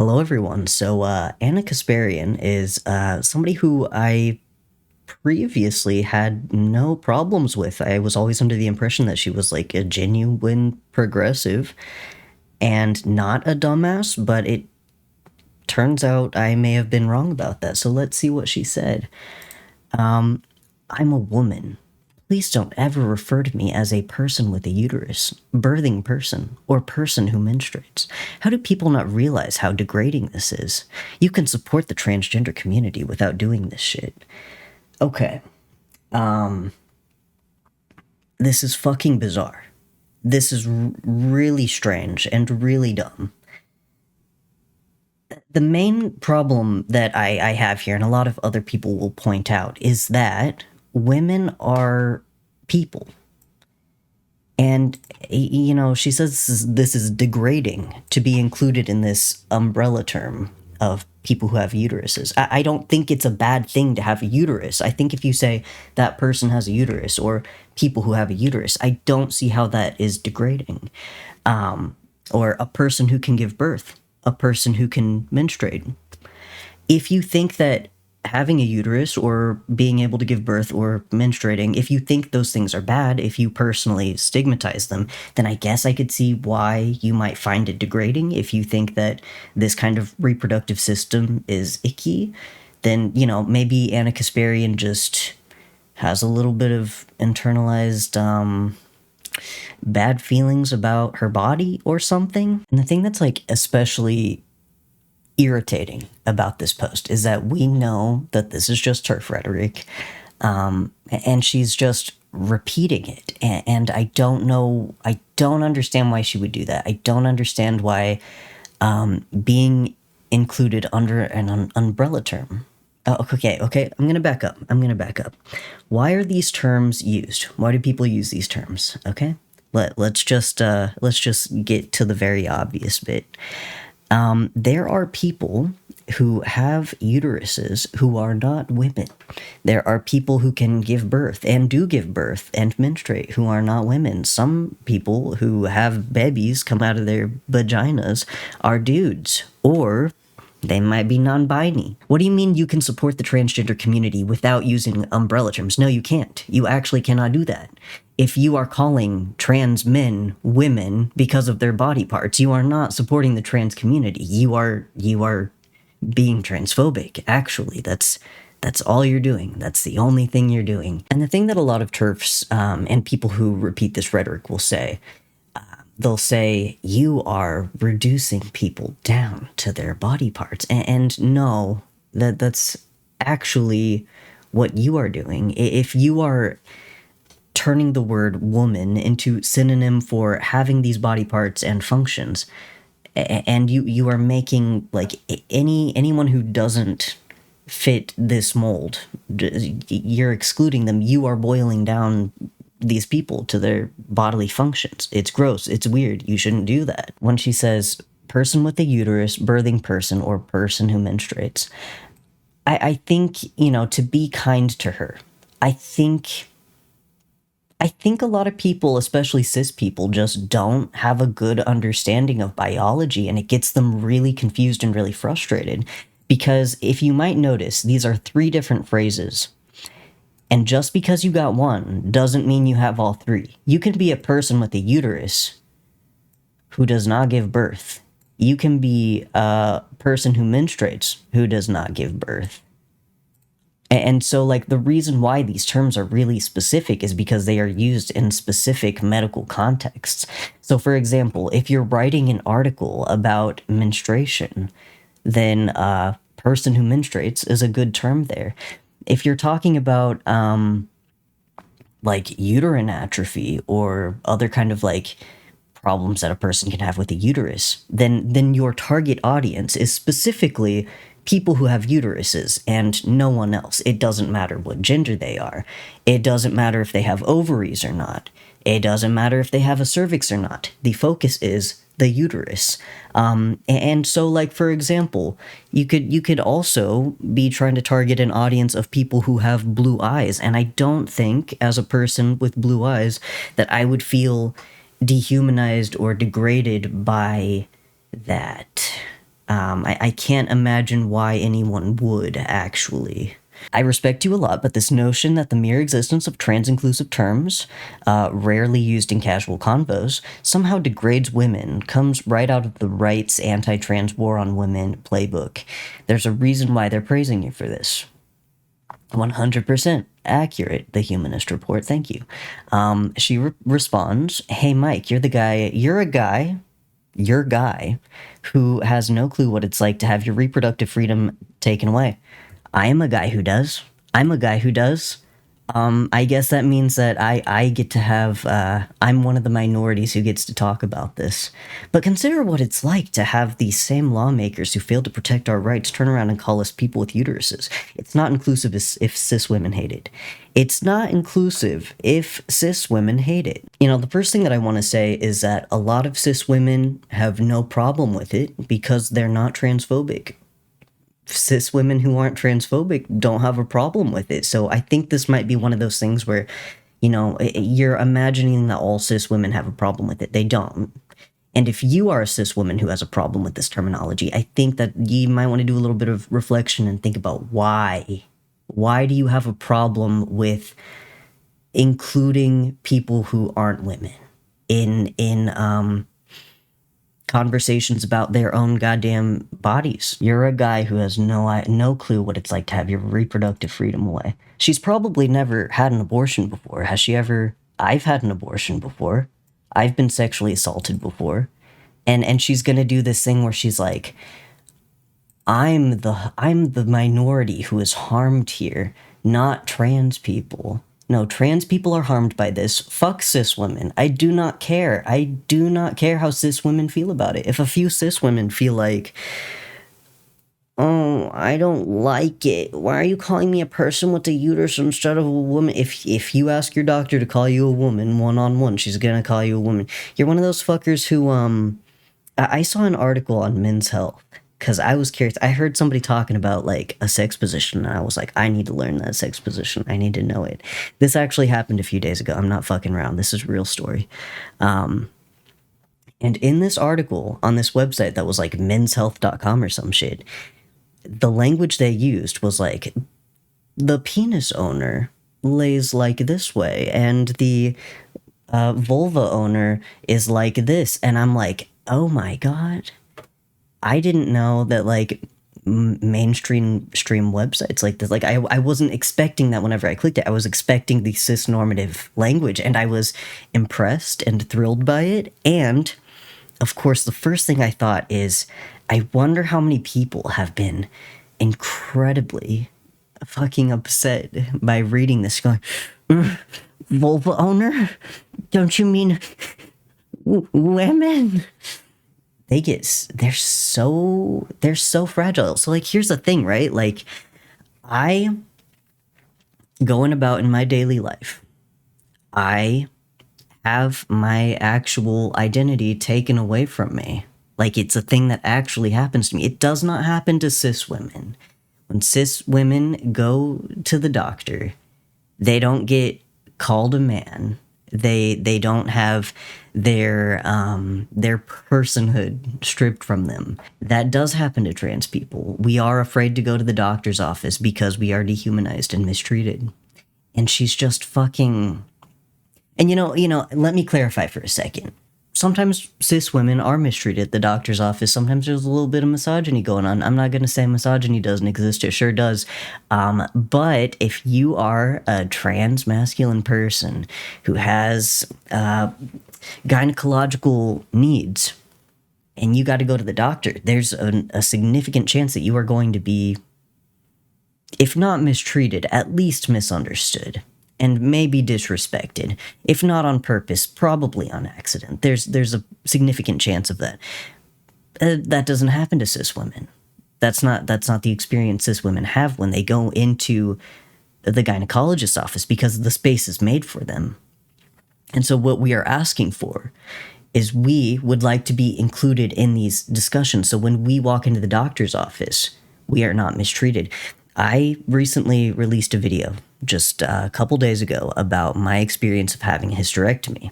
Hello, everyone. Anna Kasparian is somebody who I previously had no problems with. I was always under the impression that she was like a genuine progressive and not a dumbass, but it turns out I may have been wrong about that. So let's see what she said. I'm a woman. Please don't ever refer to me as a person with a uterus, birthing person, or person who menstruates. How do people not realize how degrading this is? You can support the transgender community without doing this shit. Okay. This is fucking bizarre. This is really strange and really dumb. The main problem that I have here, and a lot of other people will point out, is that women are people. And, she says this is degrading to be included in this umbrella term of people who have uteruses. I don't think it's a bad thing to have a uterus. I think if you say that person has a uterus or people who have a uterus, I don't see how that is degrading. Or a person who can give birth, a person who can menstruate. If you think that having a uterus or being able to give birth or menstruating, if you think those things are bad, if you personally stigmatize them, then I guess I could see why you might find it degrading. If you think that this kind of reproductive system is icky, then, maybe Anna Kasparian just has a little bit of internalized bad feelings about her body or something. And the thing that's like especially irritating about this post is that we know that this is just turf rhetoric, and she's just repeating it. And I don't understand why she would do that. I don't understand why being included under an umbrella term. Okay, I'm gonna back up. Why are these terms used? Why do people use these terms? Okay, let's just get to the very obvious bit. There are people who have uteruses who are not women. There are people who can give birth and do give birth and menstruate who are not women. Some people who have babies come out of their vaginas are dudes, or they might be non-binary. What do you mean you can support the transgender community without using umbrella terms? No, you can't. You actually cannot do that. If you are calling trans men women because of their body parts, you are not supporting the trans community. You are being transphobic. Actually, that's all you're doing. That's the only thing you're doing. And the thing that a lot of TERFs and people who repeat this rhetoric will say, they'll say, you are reducing people down to their body parts. And no, that's actually what you are doing. If you are turning the word woman into synonym for having these body parts and functions, and you are making like anyone who doesn't fit this mold, you're excluding them. You are boiling down these people to their bodily functions. It's gross. It's weird. You shouldn't do that. When she says person with a uterus, birthing person, or person who menstruates, I think, to be kind to her, I think a lot of people, especially cis people, just don't have a good understanding of biology, and it gets them really confused and really frustrated. Because if you might notice, these are 3 different phrases. And just because you got one doesn't mean you have all 3. You can be a person with a uterus who does not give birth. You can be a person who menstruates who does not give birth. And so, like, the reason why these terms are really specific is because they are used in specific medical contexts. So, for example, if you're writing an article about menstruation, then person who menstruates is a good term there. If you're talking about, like, uterine atrophy or other kind of, like, problems that a person can have with a uterus, then your target audience is specifically people who have uteruses and no one else. It doesn't matter what gender they are. It doesn't matter if they have ovaries or not. It doesn't matter if they have a cervix or not. The focus is the uterus. And so, like, for example, you could also be trying to target an audience of people who have blue eyes. And I don't think, as a person with blue eyes, that I would feel dehumanized or degraded by that. I can't imagine why anyone would, actually. I respect you a lot, but this notion that the mere existence of trans-inclusive terms, rarely used in casual convos, somehow degrades women comes right out of the right's anti-trans war on women playbook. There's a reason why they're praising you for this. 100% accurate, the Humanist Report, thank you. She responds, hey Mike, you're a guy who has no clue what it's like to have your reproductive freedom taken away. I am a guy who does. I'm a guy who does. I guess that means that I get to have, I'm one of the minorities who gets to talk about this. But consider what it's like to have these same lawmakers who fail to protect our rights turn around and call us people with uteruses. It's not inclusive if cis women hate it. It's not inclusive if cis women hate it. You know, the first thing that I want to say is that a lot of cis women have no problem with it because they're not transphobic. Cis women who aren't transphobic don't have a problem with it. So I think this might be one of those things where, you know, you're imagining that all cis women have a problem with it. They don't. And if you are a cis woman who has a problem with this terminology, I think that you might want to do a little bit of reflection and think about why. Why do you have a problem with including people who aren't women in conversations about their own goddamn bodies? You're a guy who has no clue what it's like to have your reproductive freedom away. She's probably never had an abortion before. Has she ever? I've had an abortion before. I've been sexually assaulted before. And she's gonna do this thing where she's like, I'm the minority who is harmed here, not trans people. No, trans people are harmed by this. Fuck cis women. I do not care. I do not care how cis women feel about it. If a few cis women feel like, oh, I don't like it. Why are you calling me a person with a uterus instead of a woman? If you ask your doctor to call you a woman one-on-one, she's gonna call you a woman. You're one of those fuckers who, I saw an article on Men's Health because I was curious. I heard somebody talking about like a sex position, and I was like, I need to learn that sex position. I need to know it. This actually happened a few days ago. I'm not fucking around. This is a real story. And in this article on this website that was like menshealth.com or some shit, the language they used was like, the penis owner lays like this way, and the vulva owner is like this. And I'm like, oh my God. I didn't know that like mainstream websites like this, like I wasn't expecting that whenever I clicked it. I was expecting the cis-normative language, and I was impressed and thrilled by it. And of course, the first thing I thought is, I wonder how many people have been incredibly fucking upset by reading this, going, vulva owner? Don't you mean women? They're so fragile. So like, here's the thing, right? Like, I going about in my daily life, I have my actual identity taken away from me. Like, it's a thing that actually happens to me. It does not happen to cis women. When cis women go to the doctor, they don't get called a man. They don't have their personhood stripped from them. That does happen to trans people. We are afraid to go to the doctor's office because we are dehumanized and mistreated. And she's just fucking... And you know, let me clarify for a second. Sometimes cis women are mistreated at the doctor's office. Sometimes there's a little bit of misogyny going on. I'm not going to say misogyny doesn't exist. It sure does. But if you are a trans masculine person who has gynecological needs and you got to go to the doctor, there's a significant chance that you are going to be, if not mistreated, at least misunderstood. And maybe disrespected, if not on purpose, probably on accident. There's a significant chance of that. That doesn't happen to cis women. That's not the experience cis women have when they go into the gynecologist's office, because the space is made for them. And so what we are asking for is, we would like to be included in these discussions. So when we walk into the doctor's office, we are not mistreated. I recently released a video just a couple days ago about my experience of having a hysterectomy.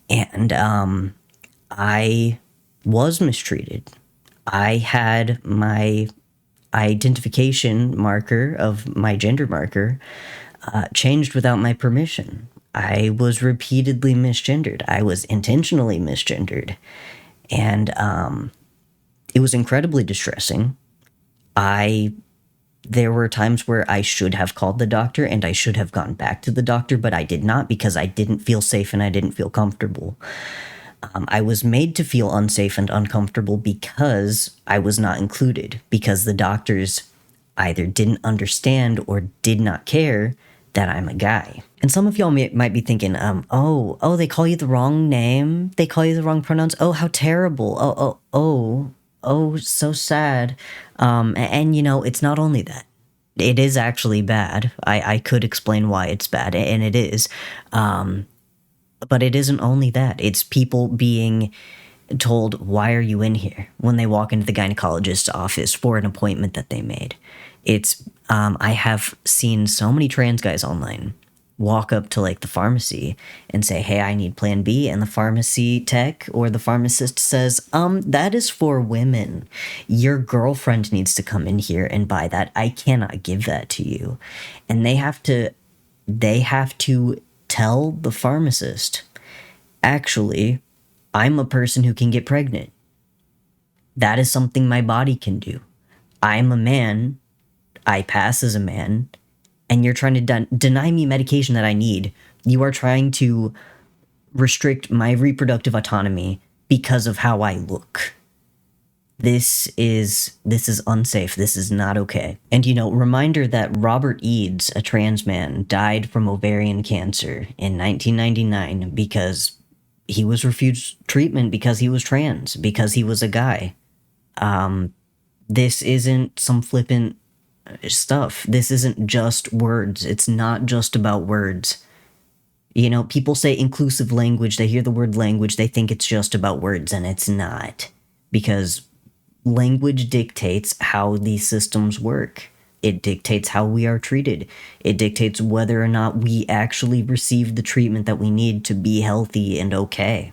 And I was mistreated. I had my identification marker of my gender marker changed without my permission. I was repeatedly misgendered. I was intentionally misgendered. And it was incredibly distressing. There were times where I should have called the doctor and I should have gone back to the doctor, but I did not because I didn't feel safe and I didn't feel comfortable. I was made to feel unsafe and uncomfortable because I was not included, because the doctors either didn't understand or did not care that I'm a guy. And some of y'all might be thinking, they call you the wrong name? They call you the wrong pronouns? Oh, how terrible. So sad. And it's not only that. It is actually bad. I could explain why it's bad, and it is. But it isn't only that. It's people being told, why are you in here? When they walk into the gynecologist's office for an appointment that they made. I have seen so many trans guys online walk up to like the pharmacy and say, hey, I need plan B. And the pharmacy tech or the pharmacist says, that is for women. Your girlfriend needs to come in here and buy that. I cannot give that to you. And they have to tell the pharmacist, actually, I'm a person who can get pregnant. That is something my body can do. I'm a man. I pass as a man. And you're trying to deny me medication that I need. You are trying to restrict my reproductive autonomy because of how I look. This is unsafe. This is not okay. And reminder that Robert Eads, a trans man, died from ovarian cancer in 1999 because he was refused treatment because he was trans, because he was a guy. This isn't some flippant stuff. This isn't just words. It's not just about words. People say inclusive language, they hear the word language, they think it's just about words, and it's not. Because language dictates how these systems work. It dictates how we are treated. It dictates whether or not we actually receive the treatment that we need to be healthy and okay.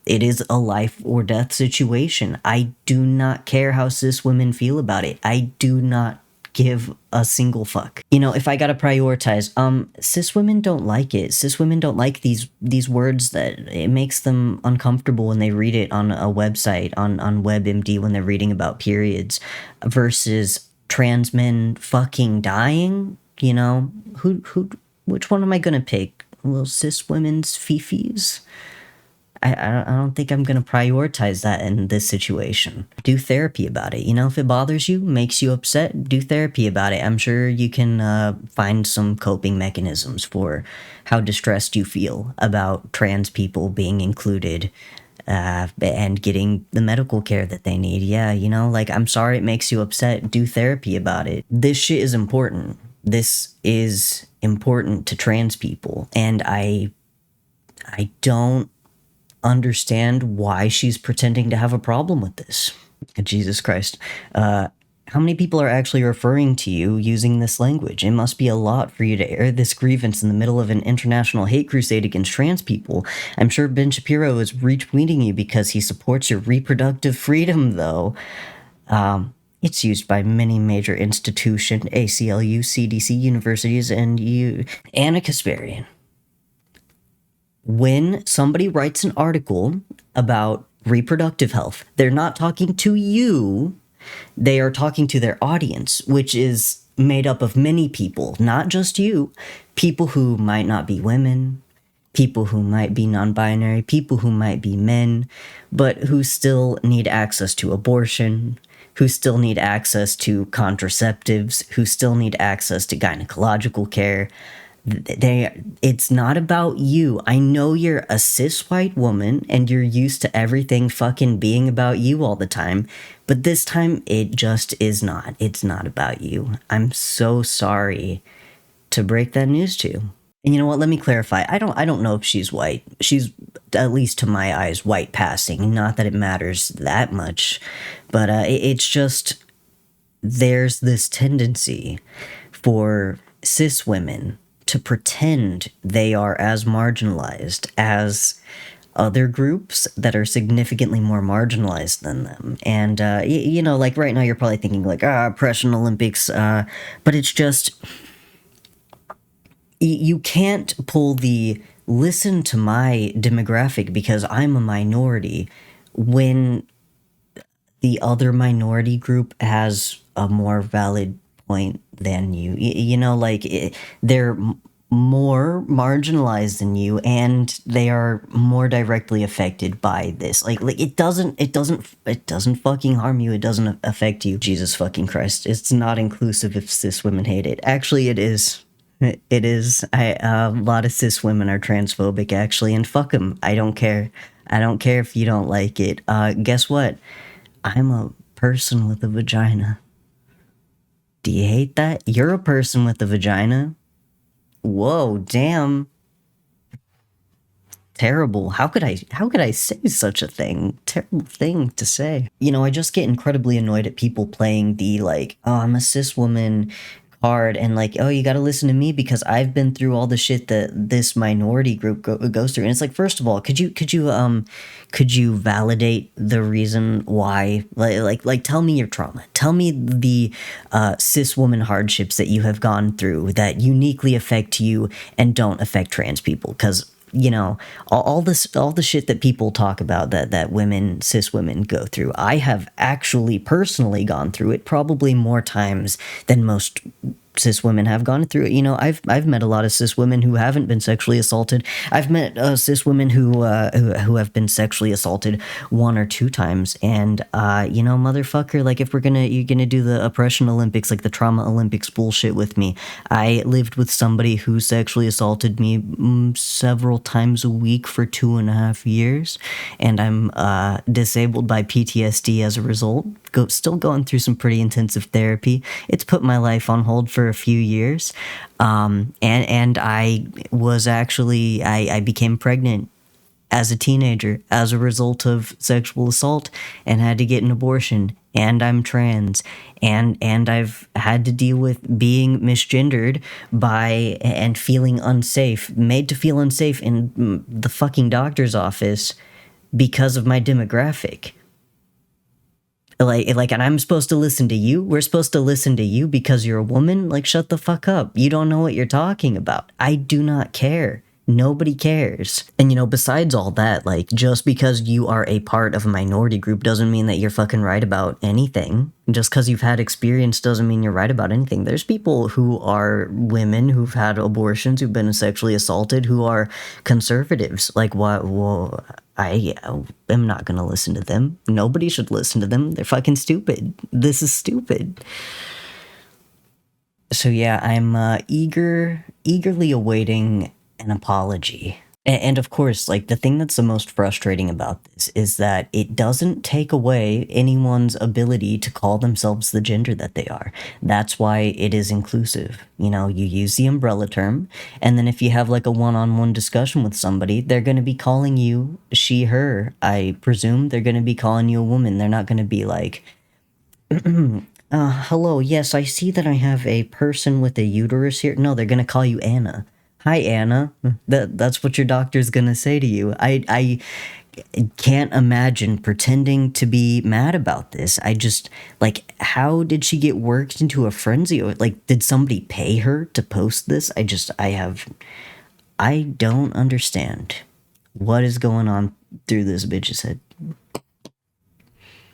It is a life or death situation. I do not care how cis women feel about it. I do not give a single fuck. If I gotta prioritize, cis women don't like it. Cis women don't like these words that it makes them uncomfortable when they read it on a website, on WebMD when they're reading about periods, versus trans men fucking dying. Which one am I gonna pick? Well, cis women's fifis? I don't think I'm going to prioritize that in this situation. Do therapy about it. If it bothers you, makes you upset, do therapy about it. I'm sure you can find some coping mechanisms for how distressed you feel about trans people being included and getting the medical care that they need. Yeah, I'm sorry it makes you upset. Do therapy about it. This shit is important. This is important to trans people. And I don't understand why she's pretending to have a problem with this. Jesus Christ. How many people are actually referring to you using this language? It must be a lot for you to air this grievance in the middle of an international hate crusade against trans people. I'm sure Ben Shapiro is retweeting you because he supports your reproductive freedom, though. It's used by many major institutions, ACLU, CDC, universities, and you. Anna Kasparian. When somebody writes an article about reproductive health, they're not talking to you, they are talking to their audience, which is made up of many people, not just you. People who might not be women, people who might be non-binary, people who might be men, but who still need access to abortion, who still need access to contraceptives, who still need access to gynecological care. It's not about you. I know you're a cis white woman and you're used to everything fucking being about you all the time, but this time it just is not. It's not about you. I'm so sorry to break that news to you. And you know what? Let me clarify. I don't know if she's white. She's, at least to my eyes, white passing. Not that it matters that much, but it's just there's this tendency for cis women to pretend they are as marginalized, as other groups that are significantly more marginalized than them. And, you know, like right now you're probably thinking like, oppression Olympics, but it's just, you can't pull the listen to my demographic because I'm a minority when the other minority group has a more valid point than you. You know, like they're more marginalized than you, and they are more directly affected by this. Like it doesn't fucking harm you. It doesn't affect you. Jesus fucking Christ! It's not inclusive if cis women hate it. Actually, it is. It is. A lot of cis women are transphobic, actually, and fuck them. I don't care. I don't care if you don't like it. Guess what? I'm a person with a vagina. Do you hate that? You're a person with a vagina. Whoa, damn. Terrible. How could I say such a thing? Terrible thing to say. You know, I just get incredibly annoyed at people playing the like, oh, I'm a cis woman card and like, oh, you got to listen to me because I've been through all the shit that this minority group goes through. And it's like, first of all, could you validate the reason why? Like tell me your trauma. Tell me the cis woman hardships that you have gone through that uniquely affect you and don't affect trans people, because you know all the shit that people talk about that women, cis women, go through, I have actually personally gone through it probably more times than most cis women have gone through it. You know, I've met a lot of cis women who haven't been sexually assaulted. I've met cis women who have been sexually assaulted one or two times. And you know, motherfucker, like if you're gonna do the oppression Olympics, like the trauma Olympics bullshit with me, I lived with somebody who sexually assaulted me several times a week for 2.5 years, and I'm disabled by PTSD as a result. Still going through some pretty intensive therapy. It's put my life on hold for a few years, and I was actually I became pregnant as a teenager as a result of sexual assault and had to get an abortion. And I'm trans, and I've had to deal with being misgendered by and feeling unsafe, made to feel unsafe in the fucking doctor's office because of my demographic. Like, and I'm supposed to listen to you? We're supposed to listen to you because you're a woman? Like, shut the fuck up. You don't know what you're talking about. I do not care. Nobody cares. And you know, besides all that, like, just because you are a part of a minority group doesn't mean that you're fucking right about anything. Just because you've had experience doesn't mean you're right about anything. There's people who are women who've had abortions, who've been sexually assaulted, who are conservatives. Like, what? Well, I am not gonna listen to them. Nobody should listen to them. They're fucking stupid. This is stupid. So yeah, I'm eagerly awaiting an apology. And of course, like, the thing that's the most frustrating about this is that it doesn't take away anyone's ability to call themselves the gender that they are. That's why it is inclusive. You know, you use the umbrella term, and then if you have like a one-on-one discussion with somebody, they're going to be calling you she, her. I presume they're going to be calling you a woman. They're not going to be like, hello, yes, I see that I have a person with a uterus here. No, they're gonna call you Anna. Hi, Anna. That's what your doctor's gonna say to you. I can't imagine pretending to be mad about this. I just, like, how did she get worked into a frenzy? Or, like, did somebody pay her to post this? I don't understand what is going on through this bitch's head.